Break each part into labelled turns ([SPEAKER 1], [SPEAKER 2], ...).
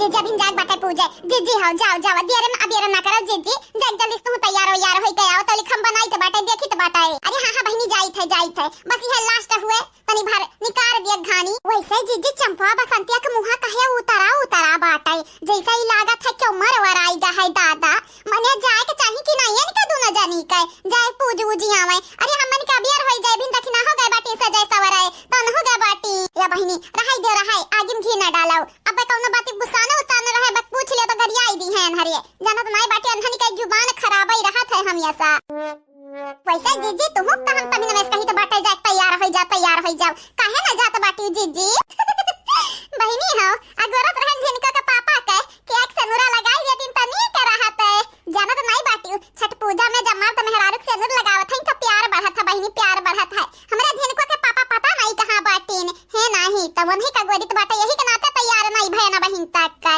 [SPEAKER 1] जीजा भिन जाग बाटे पूजे जीजी हो जाओ जाओ अबियरन ना करो जीजी जग जल्दी तू तैयार हो यार होई के आओ तो लिखम बनाई के बाटे देखी तो बाटे। अरे हां हां बहिनी जाई थे बस ये लास्ट हुए तनी भर निकार दिया घानी। वैसे जीजी चंपा बसंतिया के मुंह कहे उतरा बाटे जैसा ही लागत है कि उमर वराई गा है दादा मने जाए के चाही कि नहीं है का दोनों जानी के जाए पूज उजी आवे। अरे हमन के अबियर होई जाए भिन दखना हो गए बाटी सजाए सवराए तन हो गए बाटी या बहिनी रहाई दे रहाई आगिम घी ना डालाओ अब कौनो बाती बुसाना उताने रहे बस पूछ ले तो गरियाई दी है अनहरिए जानत नहीं बाटी अनहनी के जुबान खराब ही रहा है हम ऐसा। वैसे जीजी तुम तो हम तभी नमेस कही तो बाटे जाए तैयार हो जाओ काहे ना जात बाटी जीजी बहिनी हो अगरत रहन जिनका का पापा के कि एक सनुरा लगाई देतिन त नहीं कर रहा थे जानत नहीं बाटी छठ पूजा में जब मार त मेहरारू के सनुर लगावत है तो प्यार बढ़त है बहिनी प्यार बढ़त है हमरा जिनको के पापा पता नहीं कहां बाटीन है नहीं त वही का गोदित बाटे यही के नाते तैयार नहीं भय ना बहिन तक का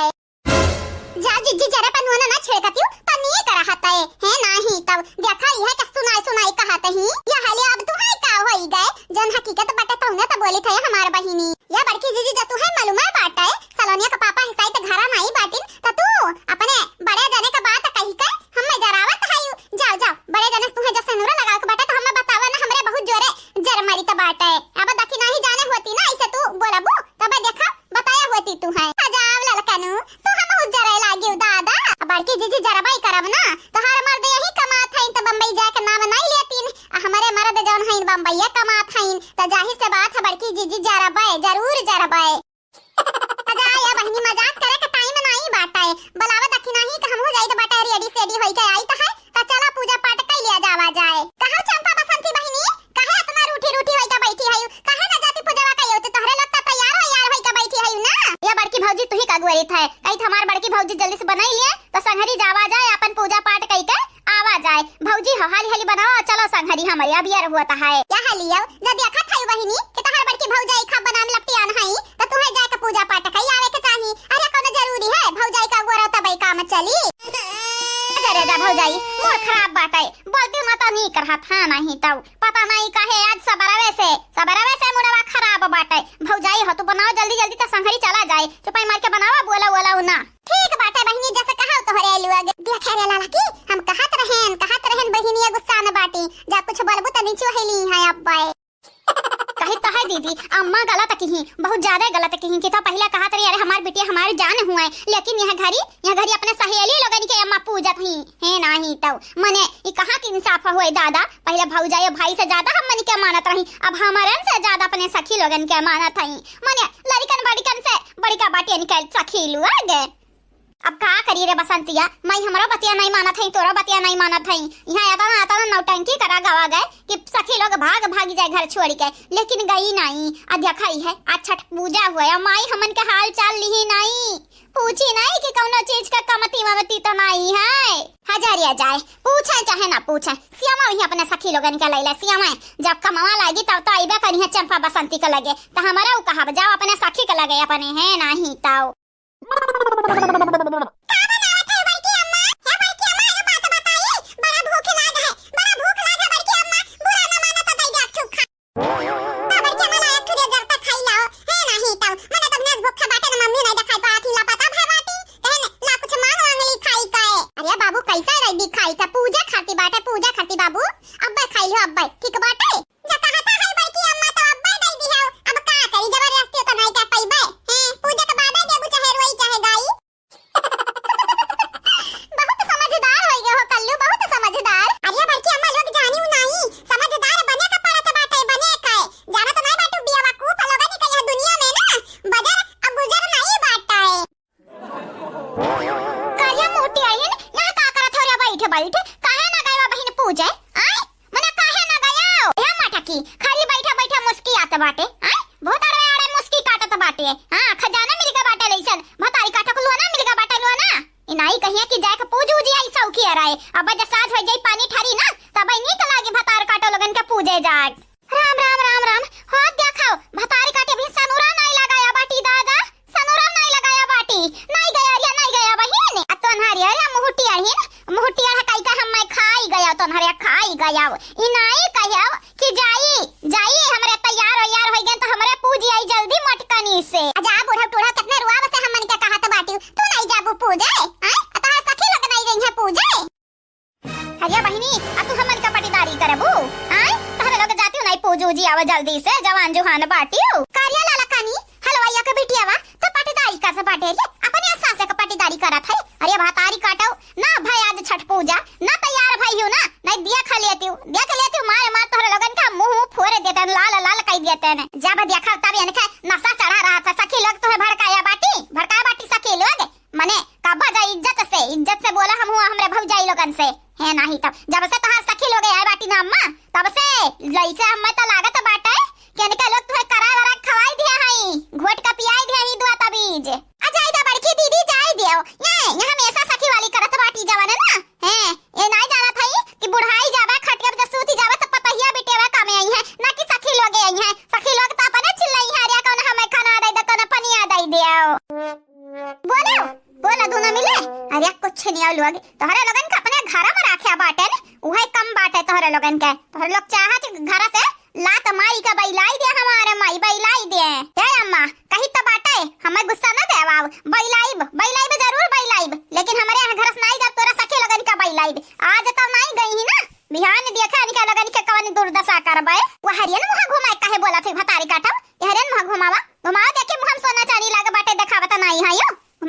[SPEAKER 1] जा जीजी जरा पनुना ना छेड़कतियो त नहीं कर रहा है नहीं तब देखा यह के सुनाई कहत ही या हाले अब तू है का होई गए जन हकीकत बाटे तो ना तो बोली थे हमार बहिनी या बड़की जीजी जा तू है मालूम है बाटे सलोनिया का पापा हिसाई त घरा नहीं बाटिन त तू अपने बड़े जने का बात कही के हम में जरावत है जाओ बड़े जने तू है जो सनुरा लगाओ के बाटे तो हमें बतावा ना हमरे बहुत जोरे जर मरी त बाटे अब दखी नहीं जाने होती ना ऐसे तू बोलबू तब देखा बताया होती तू है जाव ललकनु तू हम उजरे लागी दादा बड़की जीजी जरबाई करब ना तो हर मर्द यही कमात है त बम्बई जाके नाम नहीं लेतीन हमारे मर्द जौन है बम्बईया कमात है त जाहिर से बात है बड़की जीजी जरूर जरबाई या बहनी मजाक करे के टाइम नहीं बाटे बलावा दखिना ही के हम हो जाई त बाटे रेडी सेडी होई के आई त है त चला पूजा पाठ कर लिया जावा जाए। कहो चंपा बसंती बहनी काहे इतना रूठी होई के बैठी है काहे ना जाती पूजा का होते तोहरे लोग त तैयार होई के बैठी है ना या बड़की भौजी तू ही का गुरी था कई हमार बड़की भौजी जल्दी से बनाई लिए तो संघरी जावा जाए अपन पूजा पाठ कई के आवा जाए भौजी हाली बनाओ चलो संघरी हमारी अब यार हुआ है या हालियो जब देखा था बहिनी कि तहर बड़की भौजाई खा बनाम लपटी आन है त तू है जाके पूजा पाठ कई आवे के चाही। अरे कोनो जरूरी है भौजाई का गोरा तबई काम चली अरे जा भौजाई मोर खराब बाटे बोलती माता नहीं करहा था नहीं तब पता नहीं काहे आज सबरवे से मुड़वा खराब बाटे भौजाई हो तू बनाओ जल्दी तो संघरी चला जाए चुपाई मार के बनावा बोला ना ठीक बाटे बहिनी जैसे कहा तो हरे लुआ देखे रे लाला की हम कहत रहन बहिनी गुस्सा न बाटी जा कुछ बोलबू त नीचे हेली है अब्बा कही तो है दीदी अम्मा गलत कही बहुत ज्यादा गलत कही कि तो पहले कहा तरी अरे हमार बिटिया हमारी जान हुआ है लेकिन यह घरी अपने सहेली लोगन के अम्मा पूजत ही है नहीं तो मने ये कहा कि इंसाफ हुए दादा पहले भौजाई भाई से ज्यादा हम मन के अमानत रही अब हमारन से ज्यादा अपने सखी लोगन के अमानत हई मने लड़कन बड़कन से बड़का बाटिया निकल सखी लुआ गए। अब का करी रे बसंतिया मैं हमारा बतिया नहीं मानत है तोरा बतिया नहीं मानत है यहाँ आता ना नौटंकी करा गवा गए कि सखी लोग भागी जाए घर छोड़ के लेकिन गई नहीं देखा ही है आज छठ पूजा हुआ माई हमन के हाल चाल ली नहीं पूछी नहीं कि कौनो चीज का कमती तो नहीं है हजारिया जाए पूछे चाहे ना पूछे सियामा वही अपने सखी लोगन के लैला सियामा जब कमावा लागी तब तो आइबे करी है चंपा बसंती के लगे तो हमारा उ कहा जाओ अपने सखी के लगे अपने है नहीं ताऊ पूजा खाती बाबू अब्बा खाई लो अब्बा ठीक बाटे जता हता है बड़की अम्मा तो अब्बा दे दी है अब का करी जबरदस्ती तो नहीं कर पाइबे हैं पूजा के बाद देबू चाहे रोई चाहे गाई बहुत समझदार हो गए हो कल्लू बहुत समझदार। अरे बड़की अम्मा लोग जानी नहीं समझदार बने का पड़त बाटे बने का जाना तो नहीं बाटू बिया वकूफ लोग नहीं कहिया दुनिया में ना बजर अब गुजर नहीं बाटा है काया मोटी आई ना का करत हो रे बैठे काहे ना गए बहिन पूजे आय मने काहे ना गयो हे मटकी खाली बैठा मुस्की आत बाटे आय बहुत अरे मुस्की काटत बाटे हां खजाना मिल गया बाटे लइसन भतारी काटक लो ना मिल गया बाटे लो ना इनाई कहिया कि जाके पूज उजी आई सौखी अराए अब जब साज हो जाई पानी ठरी ना तब नीक लागे भतार काटो लोगन के पूजे जाए। राम हो देखाओ भतारी काटे भी सनुरा नहीं लगाया बाटी दादा सनुरा नहीं लगाया बाटी नहीं गया बहिन अतोनहरिया या मुहुटिया हटाई का हम मैं खाई गया तोनहरिया खाई गया इनाई कहिया कि जाई हमरे तैयार हो गए तो हमरे पूजी आई जल्दी मटकनी से आजा बूढ़ा टूढ़ा कितने रुआ बसे हमन के कहा तो बाटी जाबू पूजे हैं तहार सखी लोग नहीं रही है पूजे अरे बहिनी आ तू हमन का पटीदारी करबू हैं तहरे लोग जाती नहीं पूजू जी आवा जल्दी से जवान जुहान बाटियो कारिया लाला कानी हलवाइया के बिटियावा तो पटीदारी का से बाटे रे अपने सासे का पटीदारी करत है अरे भातारी काटो ना भाई आज छठ पूजा ना तैयार भाई हो ना नहीं दिया खा लेती मार मार तोहरे लोगन का मुंह फोड़े देते लाल लाल कह देते ने जब देखा तब इनके नशा चढ़ा रहा था सखी लोग तुम्हें भड़काया बाटी सखी लोग मने काबा जा इज्जत से बोला हम हमरे भौजाई लोगन से है नहीं तब जब से तहार सखी लोग आए बाटी ना अम्मा तब से लइसे हम त लागत बाटे के इनके लोग तुम्हें करा वरा खवाई दिया हई घोट का पियाई दिया ही दुआ तबीज आ जाई दा बड़की दीदी जाई दियो ये हमेशा सखी वाली करत बाटी जवान ना है ये नहीं जाना थई कि बुढ़ाई जावे खटिया पे सूती जावे त पतहिया बिटेवा कामे आई है ना कि सखी लोग आई है सखी लोग त अपने चिल्लाई है रे कौन हमें खाना दई द कौन पनिया दई दियो बोला दोनों मिले अरे कुछ नहीं लोग तोहरे लोगन का अपने घर में रखे बाटे उहे कम बाटे तोहरे लोगन के तोहरे लोग चाहत घर से लात माई का बैलाई दे हमारे माई बैलाई दे हे अम्मा कहीं तो बाटे हमें गुस्सा न देवाव बैलाइब जरूर बैलाइब लेकिन हमारे यहाँ घर से नहीं जब तोरा सखी लोगन का बैलाइब आज तो नहीं गई ही ना बिहान देखा निका लोगन के कवन दुर्दशा करबे वो हरियन मुंह घुमाए काहे बोला थे भतारी काटब हरियन मुंह घुमावा देखे मुंह सोना चांदी लागे बाटे देखावत नहीं है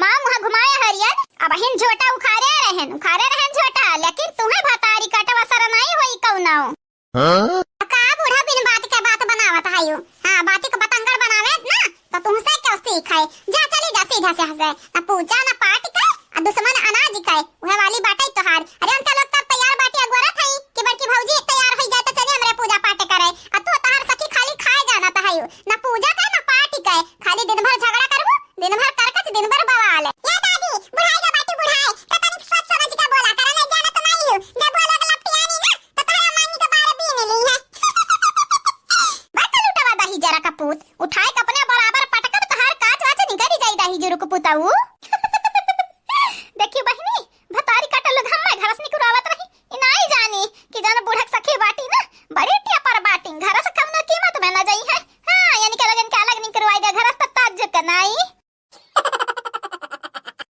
[SPEAKER 1] मुंह घुमाए हरियन अब हिन झोटा उखारे रहन झोटा लेकिन तुम्हें भतारी काटवा सर नहीं होई कौनो का बूढ़ा बिन बात के बात बनावत है हां बात के बतंगड़ बनावे ना तो तुमसे क्या सीखे जा चली जा सीधा से हंसे ना पूजा ना पाठ के और दुश्मन अनाज के वह वाली बाटे तोहार अरे उनका लोग तब तैयार बाटे अगोरा थई कि बड़की भौजी तैयार हो जाए तो चले हमरे पूजा पाठ करे और तू तोहार सखी खाली खाए जाना त है ना पूजा के ना पाठ के खाली दिन भर झगड़ा करबू दिन भर करकच दिन भर बवाल या दादी बुढ़ाई का बाटी बुढ़ाई तो तनिक सोच समझ के बोला कर नहीं जाना तो नहीं हूं जब बोला लपटियानी ना तो तारा मांगी के बारे भी नहीं है बता लुटवा दाही जरा कपूत उठाए के अपने बराबर पटकब तहार काच वाच निकली जाई दाही जरू को पुताऊ